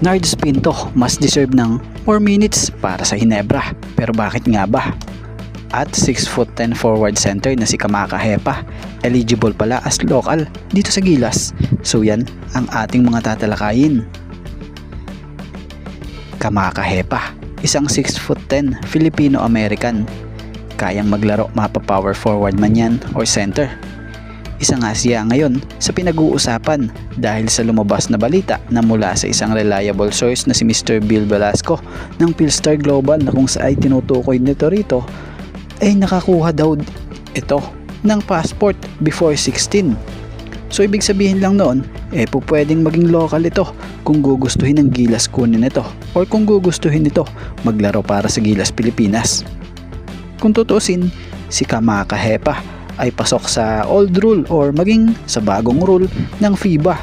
Nardes Pinto mas deserve ng more minutes para sa Hinebra. Pero bakit nga ba? At 6'10" forward center na si Kamaka Hepa, eligible pala as local dito sa Gilas. So yan ang ating mga tatalakayin. Kamaka Hepa, isang 6'10" Filipino-American. Kayang maglaro mapa power forward man yan or center. Isa nga siya ngayon sa pinag-uusapan dahil sa lumabas na balita na mula sa isang reliable source na si Mr. Bill Velasco ng Philstar Global na kung saan ay tinutukoy nito rito ay nakakuha daw ito ng passport before 16. So ibig sabihin lang noon pwedeng maging local ito kung gugustuhin ng Gilas kunin ito or kung gugustuhin nito maglaro para sa Gilas Pilipinas. Kung tutusin, si Kamaka Hepa ay pasok sa old rule or maging sa bagong rule ng FIBA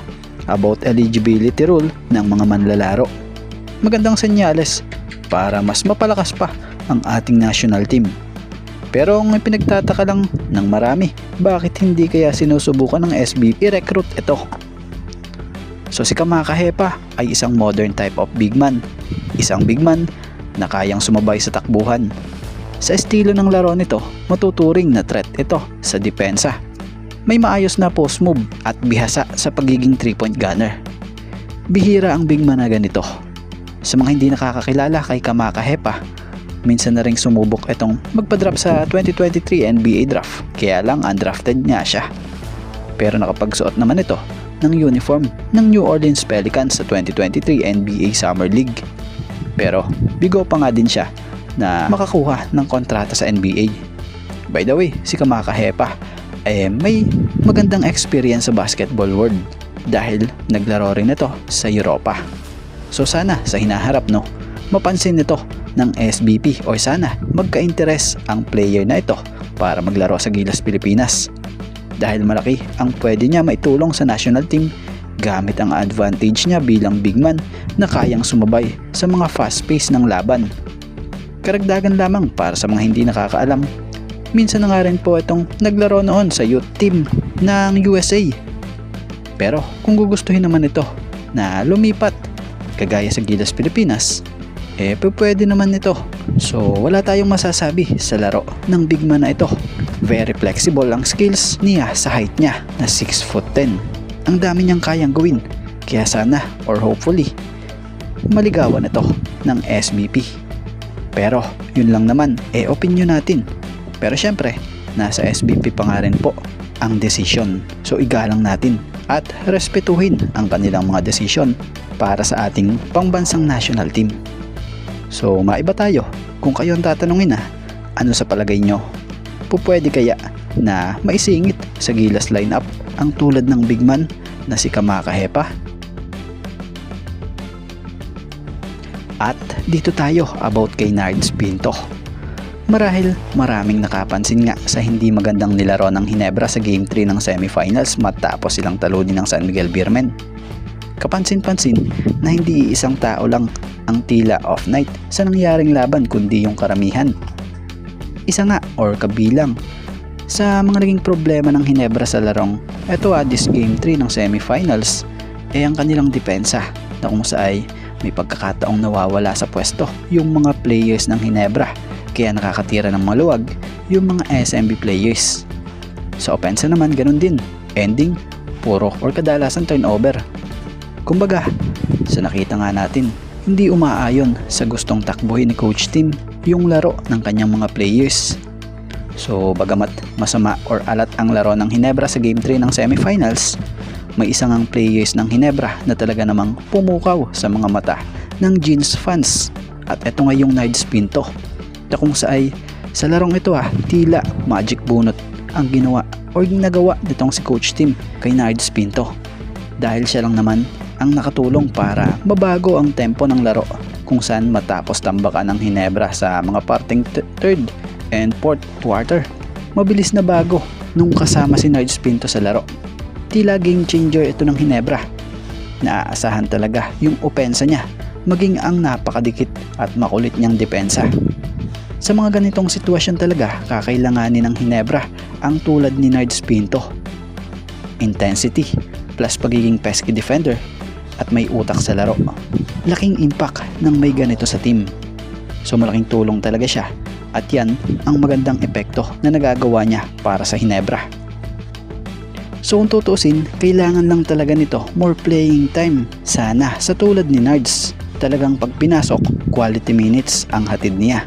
about eligibility rule ng mga manlalaro. Magandang senyales para mas mapalakas pa ang ating national team. Pero ang pinagtataka lang ng marami, bakit hindi kaya sinusubukan ng SB i-recruit ito? So si Kamaka Hepa ay isang modern type of big man. Isang big man na kayang sumabay sa takbuhan. Sa estilo ng laro nito, matuturing na threat ito sa depensa. May maayos na post move at bihasa sa pagiging 3-point gunner. Bihira ang big man na ganito. Sa mga hindi nakakakilala kay Kamaka Hepa, minsan na ring sumubok itong magpa-drop sa 2023 NBA draft, kaya lang undrafted nga siya. Pero nakapagsuot naman ito ng uniform ng New Orleans Pelicans sa 2023 NBA Summer League. Pero bigo pa nga din siya na makakuha ng kontrata sa NBA. By the way, si Kamaka Hepa may magandang experience sa basketball world dahil naglaro rin ito sa Europa. So sana sa hinaharap mapansin nito ng SBP o sana magka-interest ang player na ito para maglaro sa Gilas Pilipinas. Dahil malaki ang pwede niya maitulong sa national team gamit ang advantage niya bilang big man na kayang sumabay sa mga fast pace ng laban. Karagdagan lamang para sa mga hindi nakakaalam, minsan na nga rin po itong naglaro noon sa youth team ng USA. Pero kung gugustuhin naman ito na lumipat kagaya sa Gilas Pilipinas, pwede naman ito. So wala tayong masasabi sa laro ng big man na ito. Very flexible ang skills niya sa height niya na 6'10". Ang dami niyang kayang gawin, kaya sana or hopefully maligawan ito ng SBP. Pero yun lang naman opinion natin. Pero syempre nasa SBP pa nga rin po ang desisyon. So igalang natin at respetuhin ang kanilang mga desisyon para sa ating pangbansang national team. So maiba tayo. Kung kayo ang tatanungin ano sa palagay nyo? Pwede kaya na maisingit sa Gilas lineup ang tulad ng big man na si Kamaka Hepa? At dito tayo about kay Nardes Pinto. Marahil maraming nakapansin nga sa hindi magandang nilaro ng Hinebra sa Game 3 ng semifinals matapos silang talunin ng San Miguel Beermen. Kapansin-pansin na hindi isang tao lang ang tila off night sa nangyaring laban kundi yung karamihan. Isa nga or kabilang sa mga naging problema ng Hinebra sa larong this Game 3 ng semifinals ang kanilang depensa na kung saan may pagkakataong nawawala sa pwesto yung mga players ng Hinebra kaya nakakatira ng maluwag yung mga SMB players. Sa opensa naman ganun din, ending puro or kadalasan turnover. Kumbaga, sa nakita nga natin, hindi umaayon sa gustong takbuhin ni Coach Tim yung laro ng kanyang mga players. So bagamat masama or alat ang laro ng Hinebra sa Game 3 ng semifinals, may isang ang players ng Hinebra na talaga namang pumukaw sa mga mata ng Jeans fans. At ito nga yung Nardes Pinto na kung saay sa larong ito tila magic bunot ang ginawa o ginagawa nitong si Coach Tim kay Nardes Pinto. Dahil siya lang naman ang nakatulong para mabago ang tempo ng laro kung saan matapos tambakan ng Hinebra sa mga parting third and fourth quarter, mabilis na bago nung kasama si Nardes Pinto sa laro. Tila game changer ito ng Hinebra. Naaasahan talaga yung opensa niya, maging ang napakadikit at makulit niyang depensa. Sa mga ganitong sitwasyon talaga, kakailanganin ng Hinebra ang tulad ni Nardes Pinto. Intensity plus pagiging pesky defender at may utak sa laro. Laking impact ng may ganito sa team. So malaking tulong talaga siya at yan ang magandang epekto na nagagawa niya para sa Hinebra. So kung tutuusin, kailangan lang talaga nito more playing time. Sana sa tulad ni Nards, talagang pag pinasok, quality minutes ang hatid niya.